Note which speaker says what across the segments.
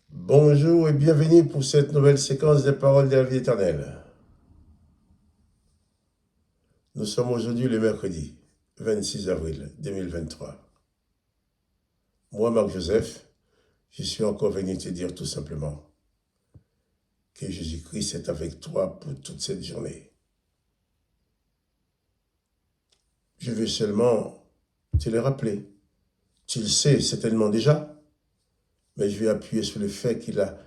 Speaker 1: Bonjour et bienvenue pour cette nouvelle séquence des paroles de la vie éternelle. Nous sommes aujourd'hui le mercredi 26 avril 2023. Moi, Marc Joseph, je suis encore venu te dire tout simplement que Jésus-Christ est avec toi pour toute cette journée. Je veux seulement te le rappeler. Tu le sais certainement déjà, mais je vais appuyer sur le fait qu'il a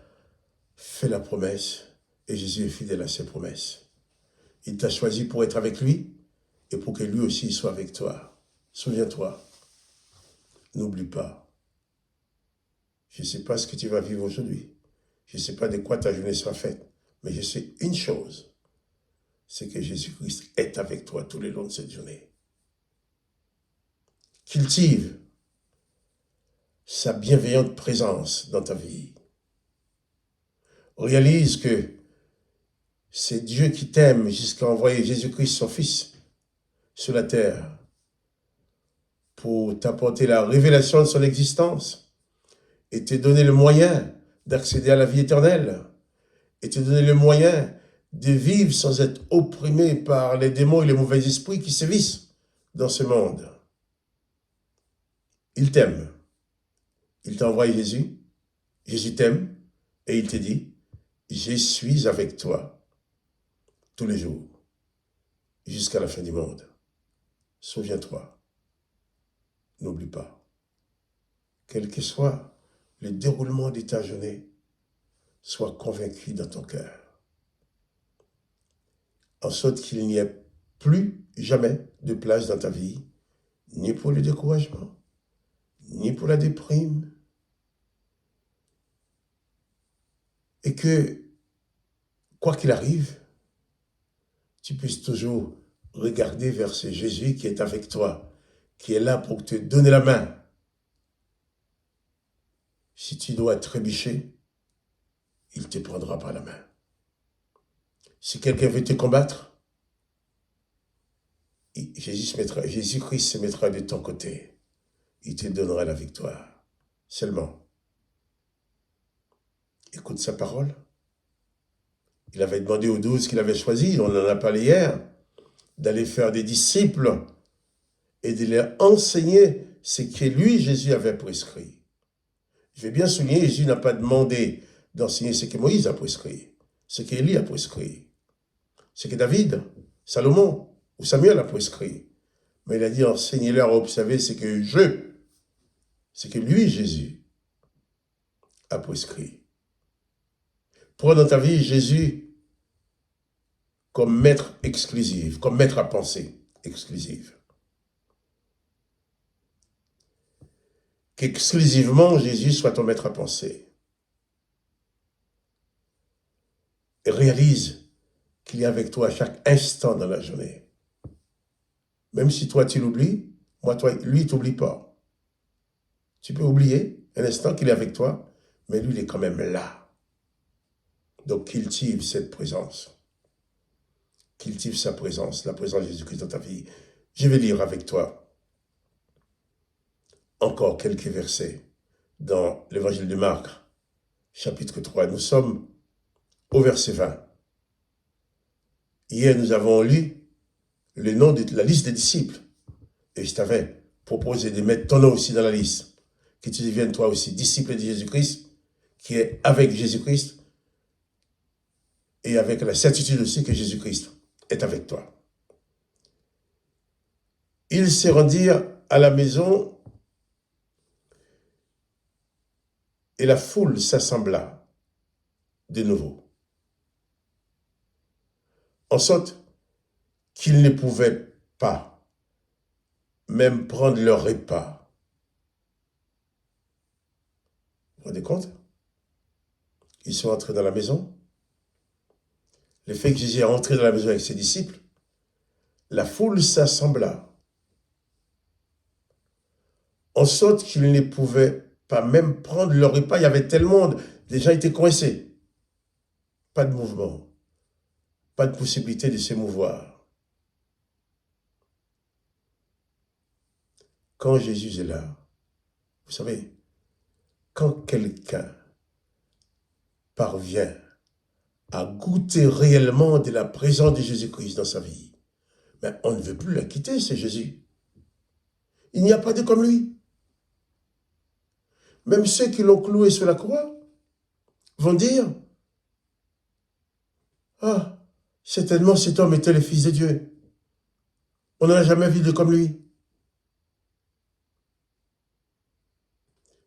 Speaker 1: fait la promesse et Jésus est fidèle à ses promesses. Il t'a choisi pour être avec lui et pour que lui aussi soit avec toi. Souviens-toi, n'oublie pas. Je ne sais pas ce que tu vas vivre aujourd'hui. Je ne sais pas de quoi ta journée sera faite. Mais je sais une chose, c'est que Jésus-Christ est avec toi tout le long de cette journée. Cultive sa bienveillante présence dans ta vie. Réalise que c'est Dieu qui t'aime jusqu'à envoyer Jésus-Christ, son Fils, sur la terre pour t'apporter la révélation de son existence et te donner le moyen d'accéder à la vie éternelle et te donner le moyen de vivre sans être opprimé par les démons et les mauvais esprits qui sévissent dans ce monde. Il t'aime. Il t'a envoyé Jésus. Jésus t'aime et il te dit, je suis avec toi tous les jours jusqu'à la fin du monde. Souviens-toi, n'oublie pas, quel que soit le déroulement de ta journée, sois convaincu dans ton cœur, en sorte qu'il n'y ait plus jamais de place dans ta vie, ni pour le découragement, ni pour la déprime, et que, quoi qu'il arrive, tu puisses toujours regarder vers ce Jésus qui est avec toi, qui est là pour te donner la main. Si tu dois trébucher, il te prendra par la main. Si quelqu'un veut te combattre, Jésus-Christ se mettra de ton côté. Il te donnera la victoire. Seulement, écoute sa parole. Il avait demandé aux 12 qu'il avait choisis, on en a parlé hier, d'aller faire des disciples et de leur enseigner ce que lui, Jésus, avait prescrit. Je vais bien souligner, Jésus n'a pas demandé d'enseigner ce que Moïse a prescrit, ce qu'Élie a prescrit, ce que David, Salomon ou Samuel a prescrit. Mais il a dit, enseignez-leur à observer ce que lui, Jésus, a prescrit. Prends dans ta vie Jésus comme maître exclusif, comme maître à penser exclusif. Qu'exclusivement Jésus soit ton maître à penser. Et réalise qu'il est avec toi à chaque instant dans la journée. Même si toi tu l'oublies, lui il t'oublie pas. Tu peux oublier un instant qu'il est avec toi, mais lui il est quand même là. Donc cultive cette présence. Cultive sa présence, la présence de Jésus-Christ dans ta vie. Je vais lire avec toi encore quelques versets dans l'évangile de Marc, chapitre 3. Nous sommes au verset 20. Hier, nous avons lu le nom de la liste des disciples. Et je t'avais proposé de mettre ton nom aussi dans la liste. Que tu deviennes toi aussi disciple de Jésus-Christ, qui est avec Jésus-Christ, et avec la certitude aussi que Jésus-Christ est avec toi. Ils se rendirent à la maison et la foule s'assembla de nouveau. En sorte qu'ils ne pouvaient pas même prendre leur repas. Vous vous rendez compte? Ils sont entrés dans la maison. Le fait que Jésus est rentré dans la maison avec ses disciples, la foule s'assembla. En sorte qu'ils ne pouvaient pas même prendre leur repas. Il y avait tellement de... Les gens étaient coincés. Pas de mouvement. Pas de possibilité de se mouvoir. Quand Jésus est là, vous savez, quand quelqu'un parvient à goûter réellement de la présence de Jésus-Christ dans sa vie, mais on ne veut plus la quitter, c'est Jésus. Il n'y a pas de comme lui. Même ceux qui l'ont cloué sur la croix vont dire, ah, certainement cet homme était le Fils de Dieu. On n'a jamais vu de comme lui.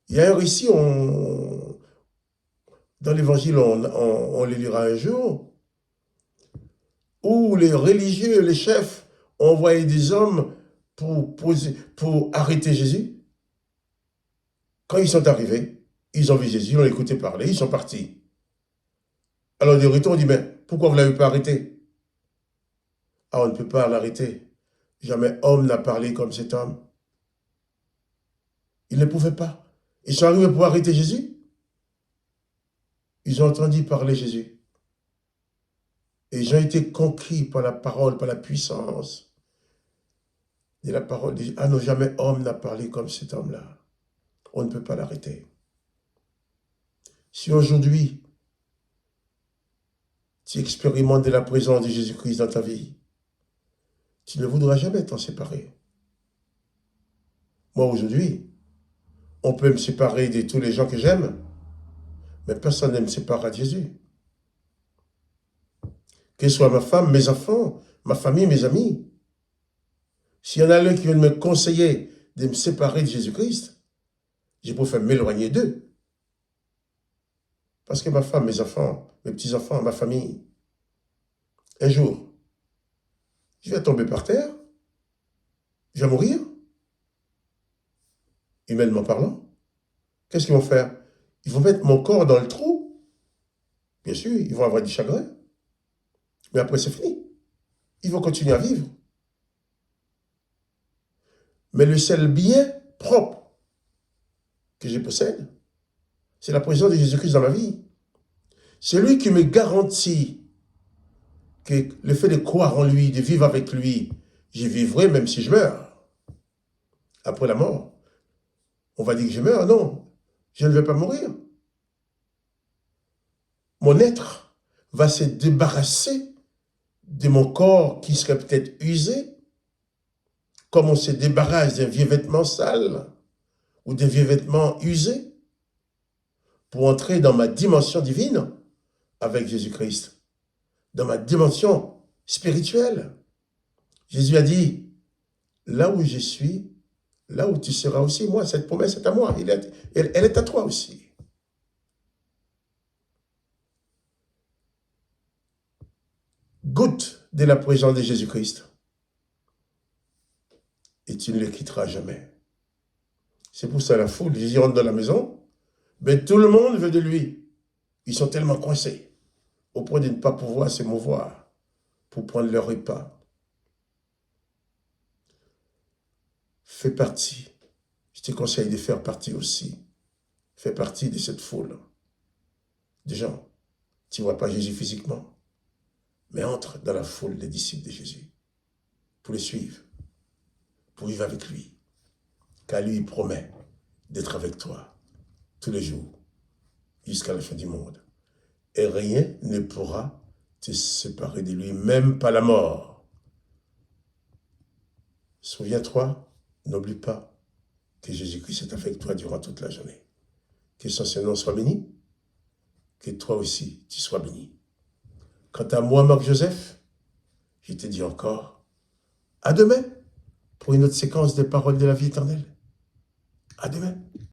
Speaker 1: Il y a un récit, dans l'évangile, on le lira un jour, où les religieux, les chefs, ont envoyé des hommes pour arrêter Jésus. Quand ils sont arrivés, ils ont vu Jésus, ils l'ont écouté parler, ils sont partis. Alors de retour, on dit, mais pourquoi vous ne l'avez pas arrêté? Ah, on ne peut pas l'arrêter. Jamais homme n'a parlé comme cet homme. Il ne pouvait pas. Ils sont arrivés pour arrêter Jésus. Ils ont entendu parler Jésus. Et ils ont été conquis par la parole, par la puissance de la parole. Ah non, jamais homme n'a parlé comme cet homme-là. On ne peut pas l'arrêter. Si aujourd'hui, tu expérimentes de la présence de Jésus-Christ dans ta vie, tu ne voudras jamais t'en séparer. Moi, aujourd'hui, on peut me séparer de tous les gens que j'aime, mais personne ne me sépare de Jésus. Que ce soit ma femme, mes enfants, ma famille, mes amis. S'il y en a l'un qui vient me conseiller de me séparer de Jésus-Christ, je préfère m'éloigner d'eux. Parce que ma femme, mes enfants, mes petits-enfants, ma famille, un jour, je vais tomber par terre, je vais mourir, humainement parlant. Qu'est-ce qu'ils vont faire? Ils vont mettre mon corps dans le trou. Bien sûr, ils vont avoir du chagrin. Mais après, c'est fini. Ils vont continuer à vivre. Mais le seul bien propre que je possède, c'est la présence de Jésus-Christ dans ma vie. C'est lui qui me garantit que le fait de croire en lui, de vivre avec lui, j'y vivrai même si je meurs. Après la mort, on va dire que je meurs. Non, je ne vais pas mourir. Mon être va se débarrasser de mon corps qui serait peut-être usé, comme on se débarrasse d'un vieux vêtement sale ou d'un vieux vêtement usé, pour entrer dans ma dimension divine avec Jésus-Christ, dans ma dimension spirituelle. Jésus a dit, là où je suis, là où tu seras aussi, moi, cette promesse est à moi, elle est à toi aussi. Goûte de la présence de Jésus-Christ et tu ne le quitteras jamais. C'est pour ça la foule, Jésus rentre dans la maison, mais tout le monde veut de lui. Ils sont tellement coincés au point de ne pas pouvoir se mouvoir pour prendre leur repas. Fais partie. Je te conseille de faire partie aussi. Fais partie de cette foule de gens. Tu ne vois pas Jésus physiquement, mais entre dans la foule des disciples de Jésus pour le suivre, pour vivre avec lui. Car lui, il promet d'être avec toi tous les jours jusqu'à la fin du monde. Et rien ne pourra te séparer de lui, même pas la mort. Souviens-toi, n'oublie pas que Jésus-Christ est avec toi durant toute la journée. Que son nom soit béni, que toi aussi tu sois béni. Quant à moi, Marc-Joseph, je te dis encore, à demain pour une autre séquence des paroles de la vie éternelle. À demain.